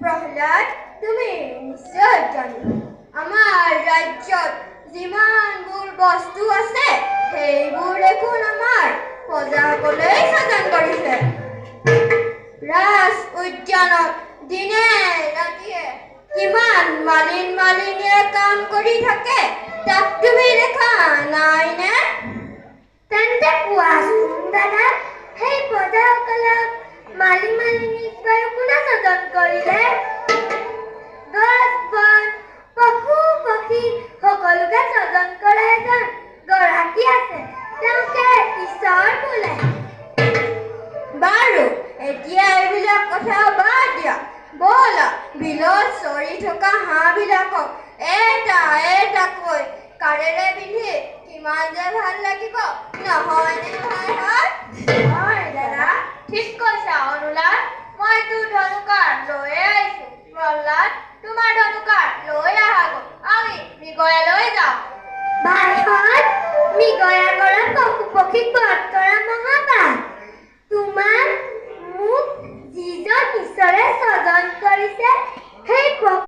প্ৰহ্লাদ, তুমি নিশ্চয় জানা আমাৰ ৰাজ্যত যিমানবোৰ বস্তু আছে সেইবোৰ দেখোন আমাৰ প্ৰজাসকলেই স্বজন কৰিছে। ৰাজ উদ্যানত দিনে ৰাতিয়ে কিমান মালিনীয়ে কাম কৰি থাকে তাক তুমি দেখা নাইনে? তেন্তে কোৱাচোন দাদা, সেই প্ৰজাসকলক মালিনীক বাৰু কোনে স্বজন কৰিলে? গছ বন পশু পক্ষী সকলোকে স্বজন কৰা এজন গৰাকী আছে, তেওঁকে ঈশ্বৰ বোলে। বাৰু এতিয়া এইবিলাক কথা বাদ দিয়া, ব'লা বিলত চৰি থকা হাঁহবিলাকক এটা এটাকৈ কাৰেৰে বিন্ধি কিমান যে ভাল লাগিব, নহয়নে ভাইহঁত? হয় দাদা, ঠিক কৈছা অনুলাদ। মইতো ধনুকাঁড় লৈয়ে আহিছো। প্ৰহ্লাদ, তোমাৰ ধনুকাঁড় লৈ আহাগৈ, আমি মৃগয়ালৈ যাওঁ। ভাইহঁত, মৃগয়া কৰা পশু পক্ষীক বধ কৰা মহাপাপ। তোমাৰ